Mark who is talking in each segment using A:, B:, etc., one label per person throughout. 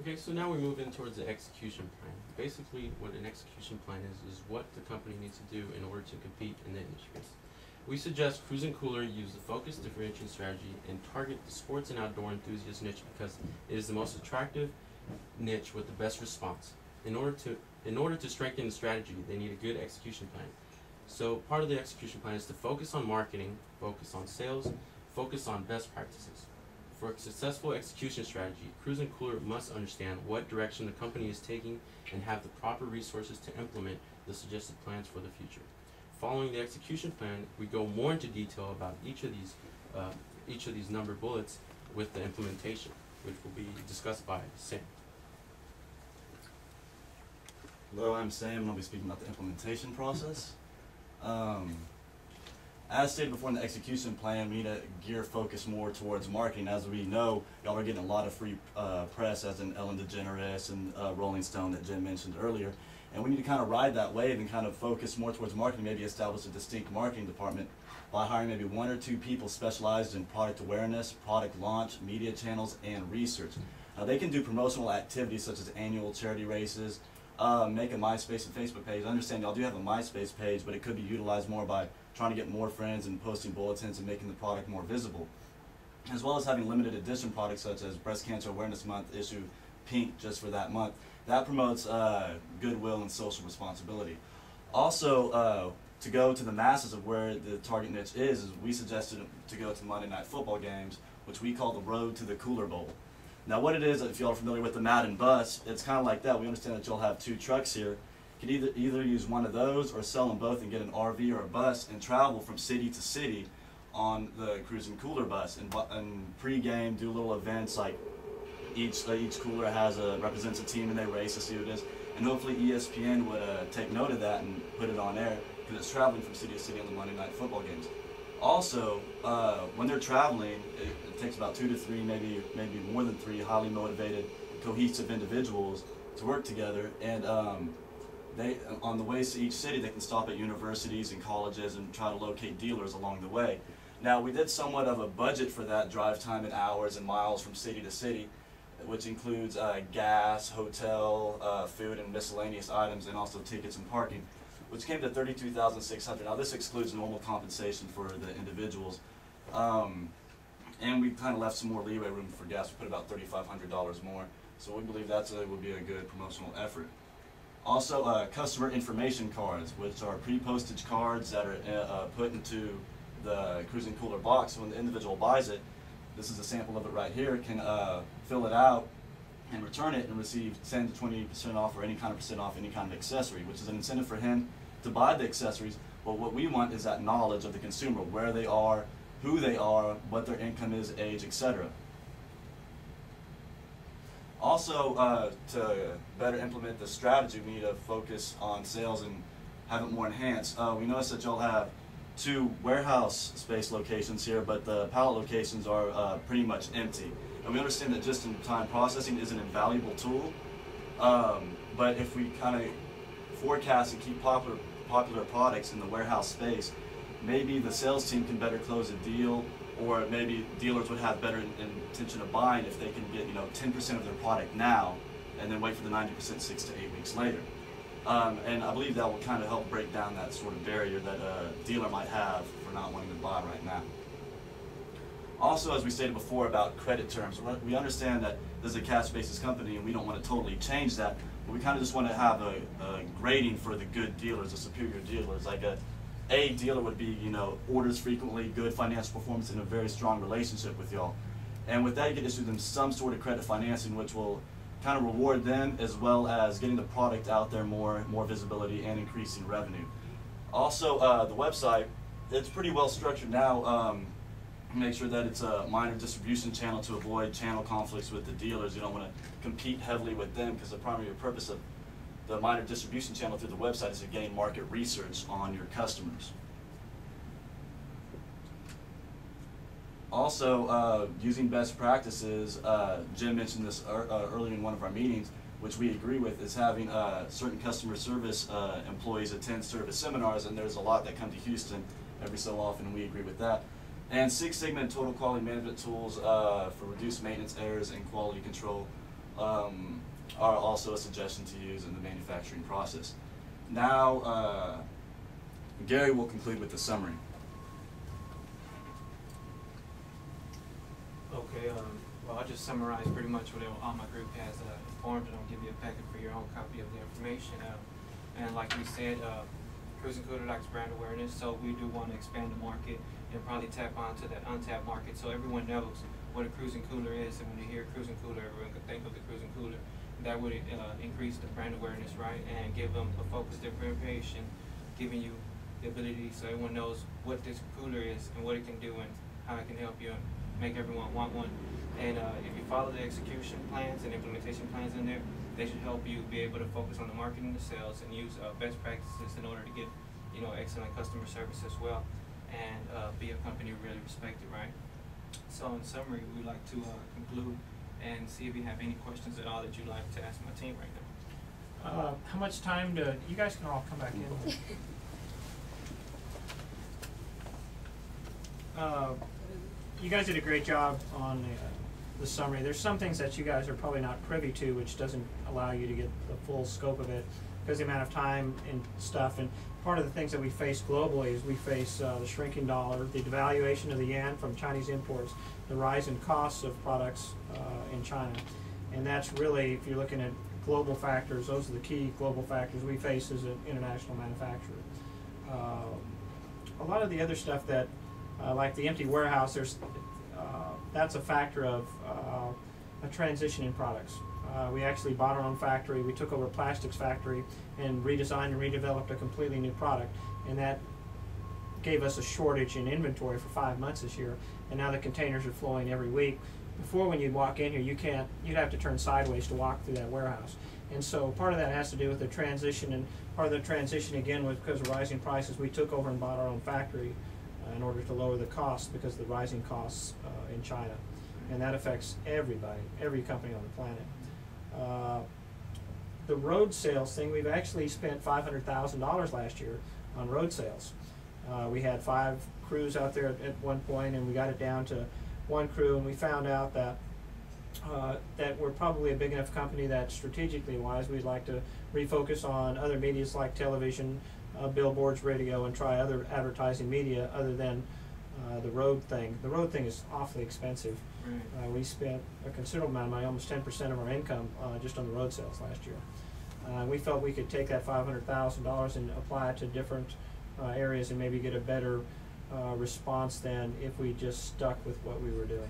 A: Okay, so now we move in towards the execution plan. Basically, what an execution plan is what the company needs to do in order to compete in the industry. We suggest Cruising Cooler use the focused differentiation strategy and target the sports and outdoor enthusiast niche because it is the most attractive niche with the best response. In order to strengthen the strategy, they need a good execution plan. So part of the execution plan is to focus on marketing, focus on sales, focus on best practices. For a successful execution strategy, Cruising Cooler must understand what direction the company is taking and have the proper resources to implement the suggested plans for the future. Following the execution plan, we go more into detail about each of these number bullets with the implementation, which will be discussed by Sam.
B: Hello, I'm Sam, and I'll be speaking about the implementation process. As stated before in the execution plan, we need to gear focus more towards marketing. As we know, y'all are getting a lot of free press, as in Ellen DeGeneres and Rolling Stone that Jim mentioned earlier. And we need to kind of ride that wave and kind of focus more towards marketing, maybe establish a distinct marketing department by hiring maybe 1 or 2 people specialized in product awareness, product launch, media channels, and research. Now, they can do promotional activities such as annual charity races, make a MySpace and Facebook page. I understand y'all do have a MySpace page, but it could be utilized more by trying to get more friends and posting bulletins and making the product more visible, as well as having limited edition products such as Breast Cancer Awareness Month, issue pink just for that month. That promotes goodwill and social responsibility. Also, to go to the masses of where the target niche is we suggested to go to Monday Night Football games, which we call the Road to the Cooler Bowl. Now what it is, if y'all are familiar with the Madden bus, it's kind of like that. We understand that you'll have 2 trucks here. You can either use one of those or sell them both and get an RV or a bus and travel from city to city on the Cruising Cooler bus. And pre-game, do little events like each cooler represents a team and they race to see who it is. And hopefully ESPN would take note of that and put it on air because it's traveling from city to city on the Monday Night Football games. Also, when they're traveling, it takes about 2 to 3, maybe more than 3 highly motivated, cohesive individuals to work together. And on the ways to each city, they can stop at universities and colleges and try to locate dealers along the way. Now, we did somewhat of a budget for that drive time in hours and miles from city to city, which includes gas, hotel, food, and miscellaneous items, and also tickets and parking, which came to $32,600. Now, this excludes normal compensation for the individuals. And we kind of left some more leeway room for gas. We put about $3,500 more. So we believe that would be a good promotional effort. Also, customer information cards, which are pre-postage cards that are put into the Cruising Cooler box. So when the individual buys it, this is a sample of it right here, can fill it out and return it and receive 10 to 20% off or any kind of % off any kind of accessory, which is an incentive for him to buy the accessories. But what we want is that knowledge of the consumer, where they are, who they are, what their income is, age, etc. Also, to better implement the strategy, we need to focus on sales and have it more enhanced. We noticed that y'all have 2 warehouse space locations here, but the pallet locations are pretty much empty. And we understand that just-in-time processing is an invaluable tool, but if we kind of forecast and keep popular products in the warehouse space, maybe the sales team can better close a deal, or maybe dealers would have better intention of buying if they can get 10% of their product now, and then wait for the 90% 6 to 8 weeks later. And I believe that will kind of help break down that sort of barrier that a dealer might have for not wanting to buy right now. Also, as we stated before about credit terms, we understand that this is a cash basis company and we don't want to totally change that, but we kind of just want to have a grading for the good dealers, the superior dealers. Like A dealer would be, orders frequently, good financial performance, and a very strong relationship with y'all. And with that, you can issue them some sort of credit financing, which will kind of reward them as well as getting the product out there more visibility and increasing revenue. Also, the website, it's pretty well structured now. Make sure that it's a minor distribution channel to avoid channel conflicts with the dealers. You don't want to compete heavily with them because the primary purpose of the minor distribution channel through the website is to gain market research on your customers. Also, using best practices, Jim mentioned this earlier in one of our meetings, which we agree with, is having certain customer service employees attend service seminars, and there's a lot that come to Houston every so often, and we agree with that. And Six Sigma and total quality management tools for reduced maintenance errors and quality control. are also a suggestion to use in the manufacturing process. Now, Gary will conclude with the summary.
C: Okay, well, I'll just summarize pretty much what all my group has informed, and I'll give you a packet for your own copy of the information. And like we said, Cruising Cooler likes brand awareness, so we do want to expand the market and probably tap onto that untapped market so everyone knows what a cruising cooler is, and when you hear cruising cooler, everyone can think of the cruising cooler. That would increase the brand awareness, right, and give them a focused differentiation, giving you the ability so everyone knows what this cooler is and what it can do and how it can help you and make everyone want one. And if you follow the execution plans and implementation plans in there, they should help you be able to focus on the marketing, the sales, and use best practices in order to get, excellent customer service as well, and be a company really respected, right? So in summary, we'd like to conclude and see if you have any questions at all that you'd like to ask my team right now.
D: How much time do you guys can all come back in? You guys did a great job on the summary. There's some things that you guys are probably not privy to, which doesn't allow you to get the full scope of it because the amount of time and stuff. And part of the things that we face globally is we face the shrinking dollar, the devaluation of the yen from Chinese imports, the rise in costs of products in China. And that's really, if you're looking at global factors, those are the key global factors we face as an international manufacturer. A lot of the other stuff that, like the empty warehouse, that's a factor of a transition in products. We actually bought our own factory. We took over a plastics factory and redesigned and redeveloped a completely new product, and that gave us a shortage in inventory for 5 months this year, and now the containers are flowing every week. Before, when you'd walk in here, you'd have to turn sideways to walk through that warehouse. And so part of that has to do with the transition, and part of the transition again was because of rising prices. We took over and bought our own factory in order to lower the costs because of the rising costs in China. And that affects everybody, every company on the planet. The road sales thing, we've actually spent $500,000 last year on road sales. We had 5 crews out there at one point, and we got it down to 1 crew, and we found out that that we're probably a big enough company that strategically wise we'd like to refocus on other medias like television, billboards, radio, and try other advertising media other than the road thing. The road thing is awfully expensive. Right. We spent a considerable amount of money, almost 10% of our income, just on the road sales last year. We felt we could take that $500,000 and apply it to different areas and maybe get a better response than if we just stuck with what we were doing.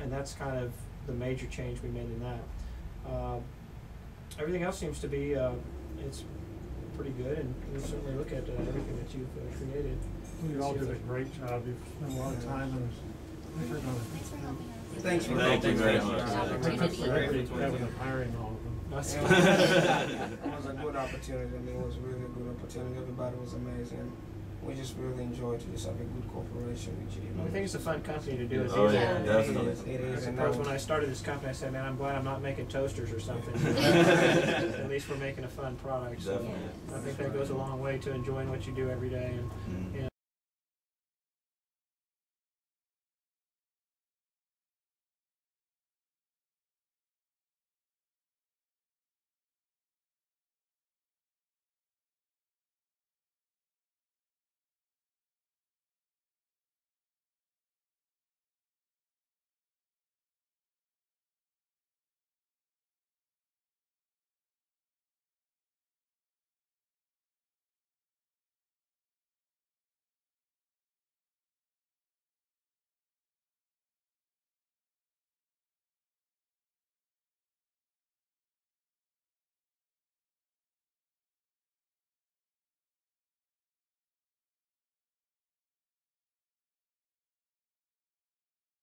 D: And that's kind of the major change we made in that. Everything else seems to be it's pretty good, and we'll certainly look at everything that you've created.
E: You all did a great job. You've spent a lot of time and
F: Thanks for
B: Thank you very much.
E: having a hiring all of them.
F: It was a good opportunity. I mean, it was really a good opportunity. Everybody was amazing. We just really enjoyed to just have a good cooperation with you.
D: I think it's a fun company to do it.
B: Oh yeah, definitely.
F: It is.
D: I suppose when I started this company, I said, man, I'm glad I'm not making toasters or something. At least we're making a fun product. So
B: Definitely.
D: I think that goes a long way to enjoying what you do every day. And